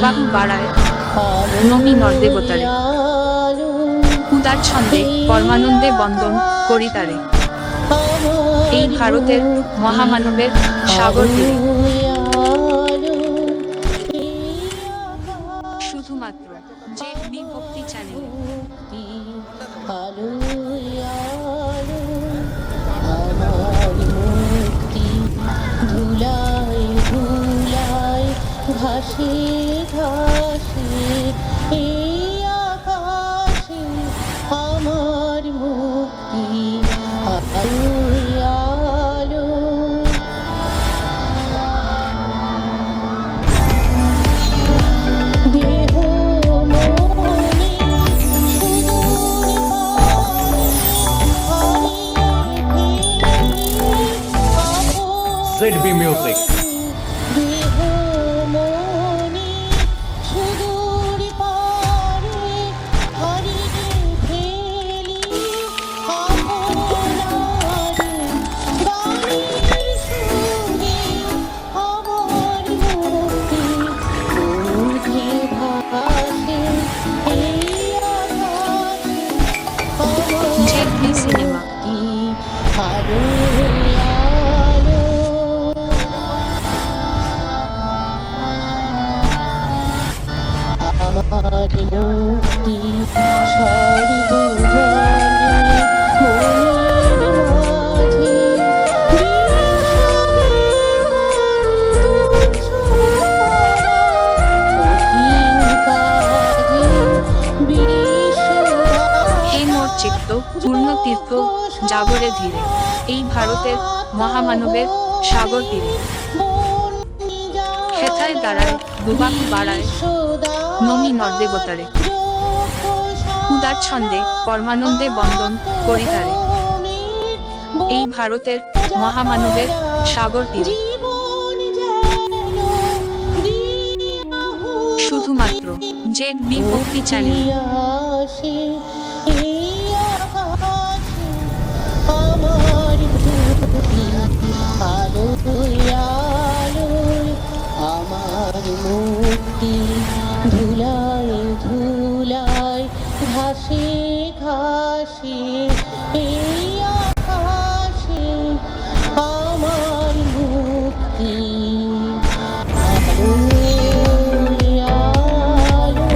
দুবাহু বাড়ায় নমি নরদেবতারে উদার ছন্দে পরমানন্দে বন্দন করি তারে। এই ভারতের মহামানবের সাগর তীরে শুধুমাত্র যে বিভক্তি চ্যানেলে। ধুলায় ধুলায় ঘাসে ঘাসে এই আকাশে আমার মুক্তি আলো আলো। দেহ মনে সুদূর পারে ZB Music। দেহ মনে সুদূর পারে হারিয়ে ফেলি আপনারে গানের সুরে আমার মুক্তি ঊর্ধ্বে ভাসে এই আকাশে আমার ZB সিনেমা। মুক্তি আলো আলো। আমার মুক্তি সর্বজনে মনের মাঝে হে মোর চিত্ত পূর্ণ তীর্থ জাগরে ধীরে। এই ভারতের মহামানবের সাগর তীরে হেথায় দাঁড়ায় দুবাহু বাড়ায় নমি নরদেবতারে উদার ছন্দে পরমানন্দে বন্দন করি তারে। এই ভারতের মহামানবের সাগর তীরে শুধুমাত্র যে বিভক্তি চ্যানেল। আসে এই আকাশে আমার মুক্তি আলো আলো। আমার মুক্তি ধুলায় ধুলায় ঘাসে ঘাসে এই আকাশে আমার মুক্তি আলো আলো।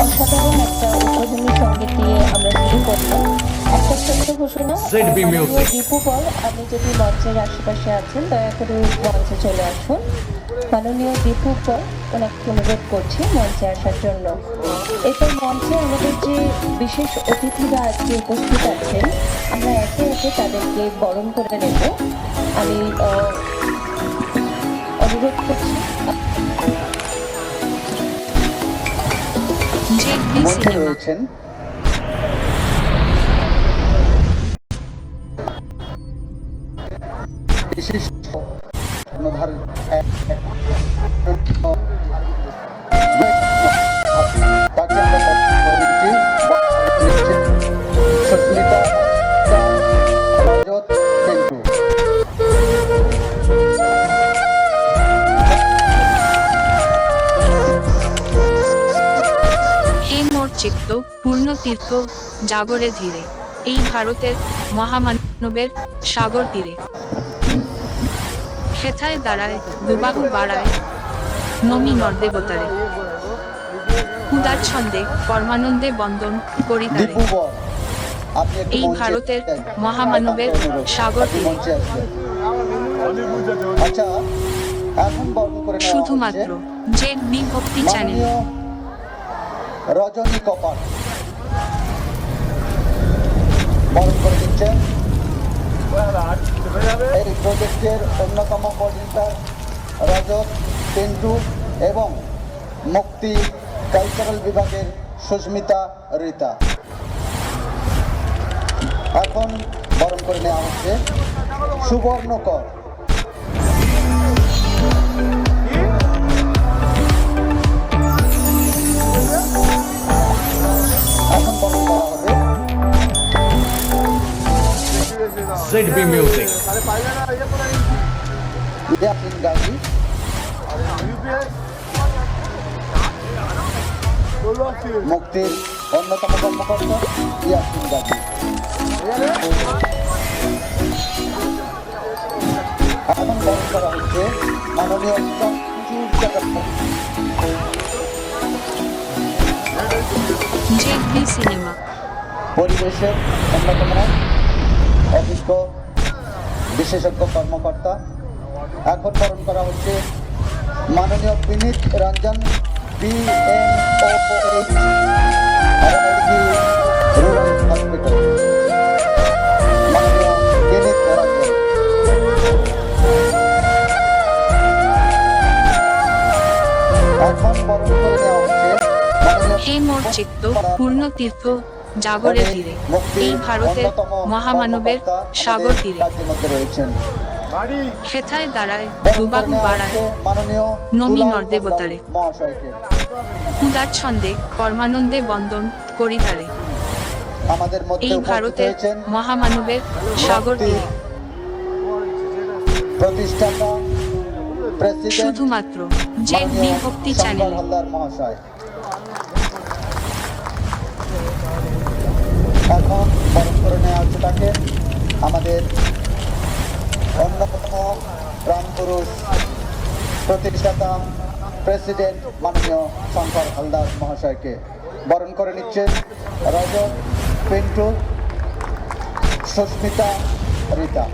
অসাধারণ একটা উদ্বোধনী সঙ্গীত দিয়ে আমরা শুরু করলাম। একটা ছোট্ট ঘোষণা, ZB Music। দীপু পল, আপনি যদি মঞ্চের আশেপাশে আছেন দয়া করে মঞ্চে চলে আসুন। মাননীয় দীপু পল, ওনাকে অনুরোধ করছি মঞ্চে আসার জন্য। এরপর মঞ্চে আমাদের যে বিশেষ অতিথিরা আজকে উপস্থিত আছেন আমরা একে একে তাদেরকে বরণ করে নেব। আমি অনুরোধ করছি ZB মঞ্চে সিনেমা। রয়েছেন বিশিষ্ট কর্ণধার তাকে আমরা বলছি সুস্মিতা রাজত পিন্টু। হে মোর চিত্ত পূর্ণ তীর্থ জাগরে ধীরে। এই ভারতের মহামানবের সাগর তীরে হেথায় দাঁড়ায় দুবাহু বাড়ায় নমি নরদেবতারে উদার ছন্দে পরমানন্দে বন্দন করি তারে। দীপু বর, আপনি একটু এই মঞ্চে ভারতের আসবেন। মহামানবের সাগর আপনি তীরে মঞ্চে আসবেন। আচ্ছা, এখন বর্ণ করে নেওয়া শুধুমাত্র হচ্ছে যে বিভক্তি চ্যানেল। মাননীয় রজনী কপাল বরণ করে দিচ্ছেন এই প্রজেক্টের অন্যতম কোঅর্ডিনেটর রজত পিন্টু এবং মুক্তি কালচারাল বিভাগের সুস্মিতা রীতা। এখন বরণ করে নেওয়া হচ্ছে সুবর্ণকর। এখন বরণ করা হবে ZB Music। ইয়াসিন গাজী। মুক্তির অন্যতম কর্মকর্তা ইয়াসিন গাজী। এখন বরণ করা হচ্ছে মাননীয় চঞ্চুর চ্যাটার্জি। জেডবি সিনেমা পরিবেশের অন্যতম অভিজ্ঞ বিশেষজ্ঞ কর্মকর্তা। এখন বরণ করা হচ্ছে মাননীয় বিনীত রঞ্জন BMOH রুরাল হসপিটাল। মাননীয় বিনীত রঞ্জন। এখন বরণ করে নেওয়া হচ্ছে হে মোর চিত্ত পূর্ণ তীর্থ জাগরে ধীরে, এই ভারতের মহামানবের সাগর তীরে রয়েছেন হেথায় দাঁড়ায় দুবাহু বাড়ায় নমি নরদেবতারে, মহাশয়কে উদার ছন্দে কর্মানন্দে বন্দন করি তারে। আমাদের মধ্যে এই উপস্থিত ভারতের হয়েছেন মহামানবের সাগর তীরে প্রতিষ্ঠাতা প্রেসিডেন্ট শুধুমাত্র জেডবি ভক্তি চ্যানেলে হালদার মহাশয়। এখন বরণ করে নেওয়া হচ্ছে তাকে আমাদের অন্যতম প্রাণপুরুষ প্রতিষ্ঠাতা প্রেসিডেন্ট মাননীয় শঙ্কর হালদার মহাশয়কে বরণ করে নিচ্ছেন রজত, পিন্টু, সুস্মিতা, রীতা।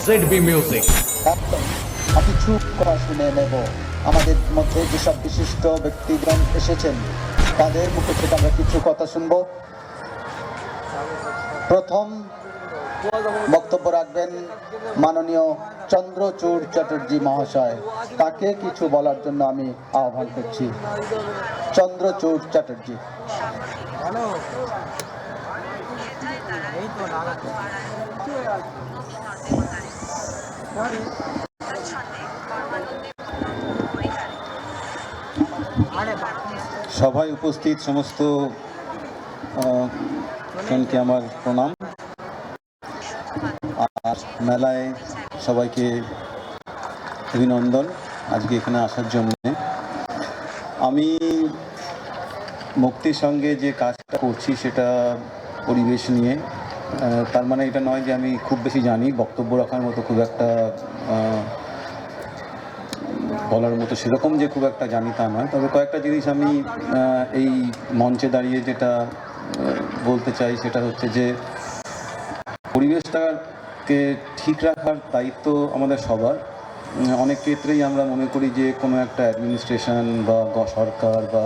ZB Music. একদম কিছু কথা শুনে নেব। আমাদের মধ্যে যেসব বিশিষ্ট ব্যক্তিজন এসেছেন তাদের মুখে থেকে আমরা কিছু কথা শুনবো। প্রথম বক্তব্য রাখবেন মাননীয় চন্দ্রচূড় চ্যাটার্জি মহাশয়। তাকে কিছু বলার জন্য আমি আহ্বান করছি। চন্দ্রচূড় চ্যাটার্জি। সভায় উপস্থিত সমস্ত জনকে আমার প্রণাম। আর মেলায় সবাইকে অভিনন্দন আজকে এখানে আসার জন্য। আমি মুক্তির সঙ্গে যে কাজটা করছি সেটা পরিবেশ নিয়ে। তার মানে এটা নয় যে আমি খুব বেশি জানি, বক্তব্য রাখার মতো খুব একটা বলার মতো সেরকম যে খুব একটা জানি তা নয়। তবে কয়েকটা জিনিস আমি এই মঞ্চে দাঁড়িয়ে যেটা বলতে চাই সেটা হচ্ছে যে পরিবেশটাকে ঠিক রাখার দায়িত্ব আমাদের সবার। অনেক ক্ষেত্রেই আমরা মনে করি যে কোনো একটা অ্যাডমিনিস্ট্রেশন বা সরকার বা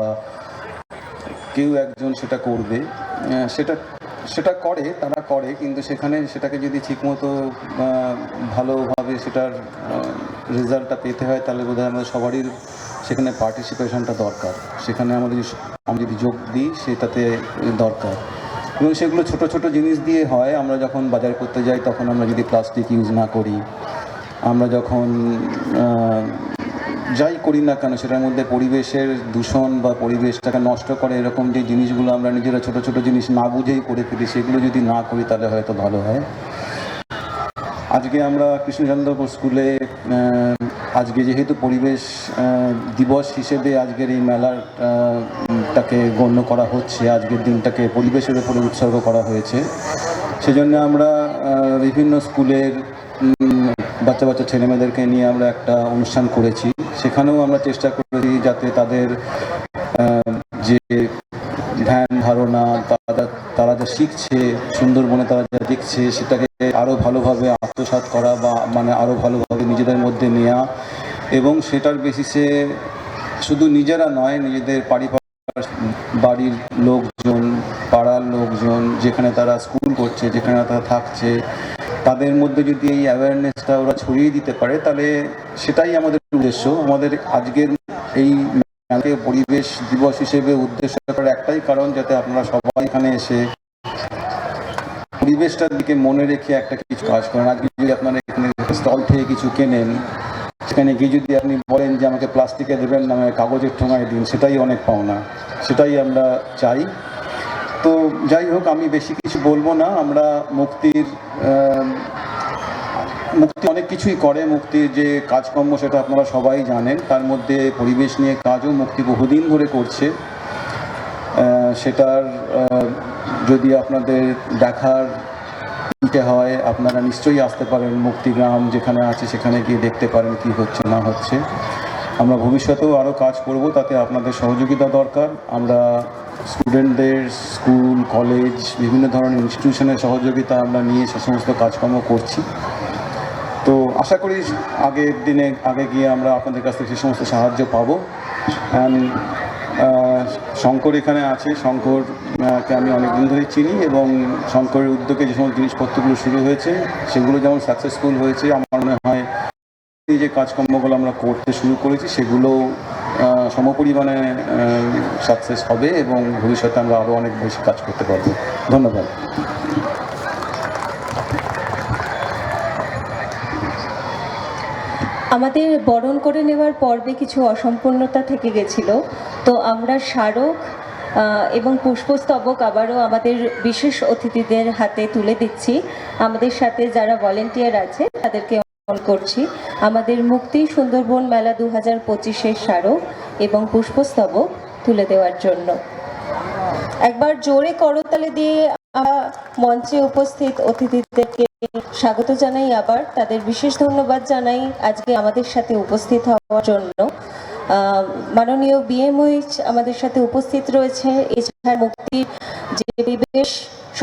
কেউ একজন সেটা করবে, সেটা করে, তারা করে, কিন্তু সেখানে সেটাকে যদি ঠিকমতো ভালোভাবে সেটার রেজাল্টটা পেতে হয় তাহলে বোধহয় আমাদের সবারই সেখানে পার্টিসিপেশনটা দরকার। সেখানে আমরা যদি যোগ দিই সেটাতে দরকার। এবং সেগুলো ছোট ছোট জিনিস দিয়ে হয়। আমরা যখন বাজার করতে যাই তখন আমরা যদি প্লাস্টিক ইউজ না করি, আমরা যখন যাই করি না কেন সেটার মধ্যে পরিবেশের দূষণ বা পরিবেশটাকে নষ্ট করে এরকম যে জিনিসগুলো আমরা নিজেরা ছোট ছোট জিনিস না বুঝেই করে ফেলি, সেগুলো যদি না করি তাহলে হয়তো ভালো হয়। আজকে আমরা কৃষ্ণচন্দ্রপুর স্কুলে আজকে যেহেতু পরিবেশ দিবস হিসেবে আজকের এই মেলাটাকে গণ্য করা হচ্ছে, আজকের দিনটাকে পরিবেশের উপরে উৎসর্গ করা হয়েছে, সেজন্য আমরা বিভিন্ন স্কুলের বাচ্চা বাচ্চা ছেলেমেয়েদেরকে নিয়ে আমরা একটা অনুষ্ঠান করেছি। সেখানেও আমরা চেষ্টা করেছি যাতে তাদের যে ধ্যান ধারণা, তারা যা শিখছে সুন্দরবনে, তারা যা দেখছে সেটাকে আরও ভালোভাবে আত্মসাৎ করা বা মানে আরও ভালোভাবে নিজেদের মধ্যে নেওয়া, এবং সেটার বেসিসে শুধু নিজেরা নয়, নিজেদের বাড়ির লোকজন, পাড়ার লোকজন, যেখানে তারা স্কুল করছে, যেখানে তারা থাকছে, তাদের মধ্যে যদি এই অ্যাওয়ারনেসটা ওরা ছড়িয়ে দিতে পারে তাহলে সেটাই আমাদের উদ্দেশ্য। আমাদের আজকের এই মেলাকে পরিবেশ দিবস হিসেবে উদ্দেশ্য করার একটাই কারণ, যাতে আপনারা সবাই এখানে এসে পরিবেশটার দিকে মনে রেখে একটা কিছু কাজ করেন। আজকে যদি আপনারা এখানে স্টল থেকে কিছু কেনেন সেখানে গিয়ে যদি আপনি বলেন যে আমাকে প্লাস্টিকে দেবেন না, আমাকে কাগজের ঠোঙায় দিন, সেটাই অনেক পাওনা, সেটাই আমরা চাই। তো যাই হোক, আমি বেশি কিছু বলবো না। আমরা মুক্তি অনেক কিছুই করে, মুক্তির যে কাজকর্ম সেটা আপনারা সবাই জানেন। তার মধ্যে পরিবেশ নিয়ে কাজও মুক্তি বহুদিন ধরে করছে। সেটার যদি আপনাদের দেখার ইচ্ছে হয়, আপনারা নিশ্চয়ই আসতে পারেন। মুক্তিগ্রাম যেখানে আছে সেখানে গিয়ে দেখতে পারেন কি হচ্ছে না হচ্ছে। আমরা ভবিষ্যতেও আরও কাজ করব, তাতে আপনাদের সহযোগিতা দরকার। আমরা স্টুডেন্টদের, স্কুল, কলেজ, বিভিন্ন ধরনের ইনস্টিটিউশনের সহযোগিতা আমরা নিয়ে সে সমস্ত কাজকর্ম করছি। তো আশা করি আগের দিনে আগে গিয়ে আমরা আপনাদের কাছ থেকে সে সমস্ত সাহায্য পাবো। শঙ্কর এখানে আছে। শঙ্করকে আমি অনেকদিন ধরেই চিনি, এবং শঙ্করের উদ্যোগে যে সমস্ত জিনিসপত্রগুলো শুরু হয়েছে সেগুলো যেমন সাকসেসফুল হয়েছে, আমার মনে হয় এই যে কাজকর্মগুলো আমরা করতে শুরু করেছি সেগুলো সমপরিমাণে সাকসেস হবে, এবং ভবিষ্যতে আমরা আরও অনেক বেশি কাজ করতে পারবো। ধন্যবাদ। আমাদের বরণ করে নেওয়ার পর্বে কিছু অসম্পূর্ণতা থেকে গেছিল, তো আমরা স্মারক এবং পুষ্পস্তবক আবারও আমাদের বিশেষ অতিথিদের হাতে তুলে দিচ্ছি। আমাদের সাথে যারা ভলেন্টিয়ার আছে তাদেরকে অনুরোধ করছি আমাদের মুক্তি সুন্দরবন মেলা 2025-এর স্মারক এবং পুষ্পস্তবক তুলে দেওয়ার জন্য। একবার জোরে করতালি দিয়ে আমরা মঞ্চে উপস্থিত অতিথিদেরকে স্বাগত জানাই, আবার তাদের বিশেষ ধন্যবাদ জানাই আজকে আমাদের সাথে উপস্থিত হওয়ার জন্য। মাননীয় বিএমওইচ আমাদের সাথে উপস্থিত রয়েছে। এছাড়া মুক্তির যে পরিবেশ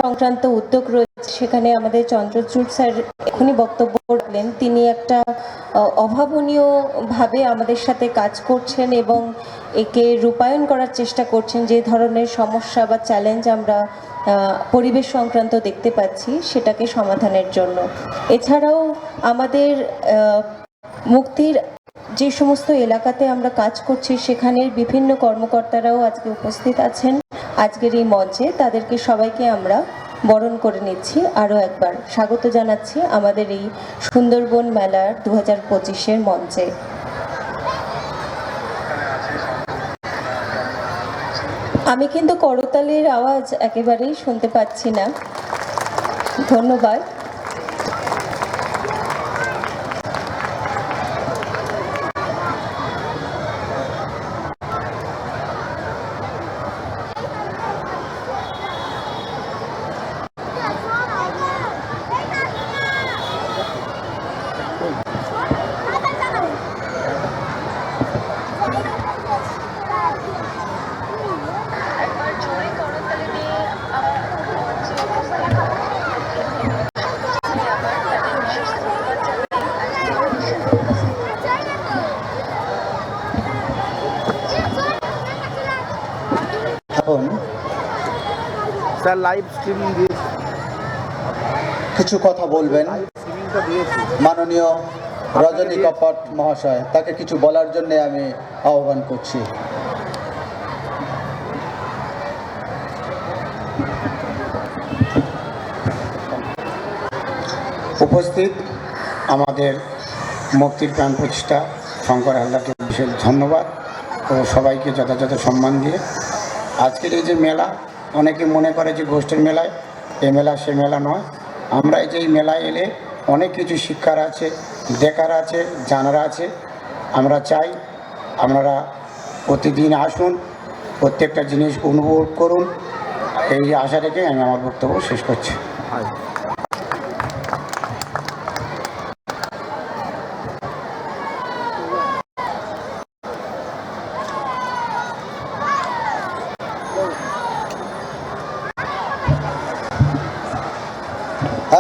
সংক্রান্ত উদ্যোগ রয়েছে সেখানে আমাদের চন্দ্রচূড় স্যার এখনই বক্তব্য রাখলেন। তিনি একটা অভাবনীয়ভাবে আমাদের সাথে কাজ করছেন এবং একে রূপায়ণ করার চেষ্টা করছেন। যে ধরনের সমস্যা বা চ্যালেঞ্জ আমরা পরিবেশ সংক্রান্ত দেখতে পাচ্ছি সেটাকে সমাধানের জন্য। এছাড়াও আমাদের মুক্তির যে সমস্ত এলাকাতে আমরা কাজ করছি সেখানের বিভিন্ন কর্মকর্তারাও আজকে উপস্থিত আছেন আজকের এই মঞ্চে। তাদেরকে সবাইকে আমরা বরণ করে নিচ্ছি, আরও একবার স্বাগত জানাচ্ছি আমাদের এই সুন্দরবন মেলার 2025-এর মঞ্চে। আমি কিন্তু করতালির আওয়াজ একেবারেই শুনতে পাচ্ছি না। ধন্যবাদ। এখন স্যার লাইভ স্ট্রিমিং দিয়ে কিছু কথা বলবেন মাননীয় রজনী কপট মহাশয়। তাকে কিছু বলার জন্য আমি আহ্বান করছি। উপস্থিত আমাদের মুক্তির প্রাণ প্রতিষ্ঠা শঙ্কর হালদারকে বিশেষ ধন্যবাদ ও সবাইকে যথাযথ সম্মান দিয়ে আজকের এই যে মেলা, অনেকে মনে করে যে গোষ্ঠীর মেলায় এ মেলা সে মেলা নয়। আমরা এই যে এই মেলায় এলে অনেক কিছু শিক্ষার আছে, দেখার আছে, জানার আছে। আমরা চাই আপনারা প্রতিদিন আসুন, প্রত্যেকটা জিনিস অনুভব করুন। এই আশা রেখে আমি আমার বক্তব্য শেষ করছি।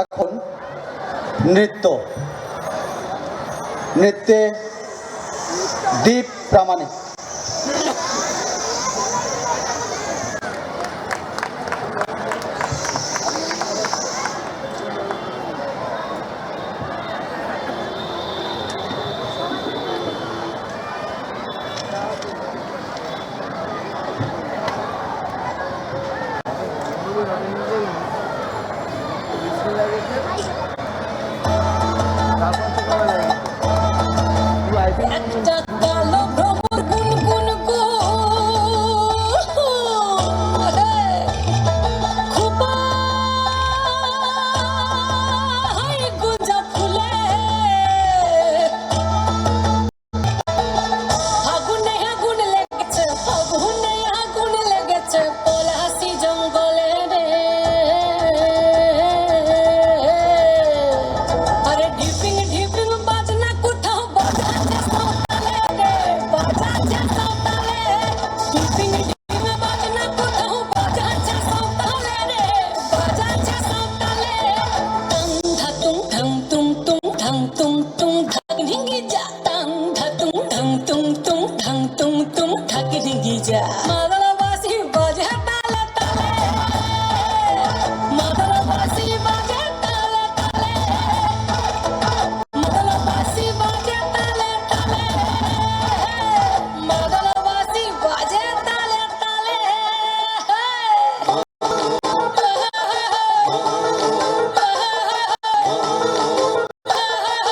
এখন নৃত্যে দীপ প্রামাণিক। ঠাকে ডিঙ্গি যা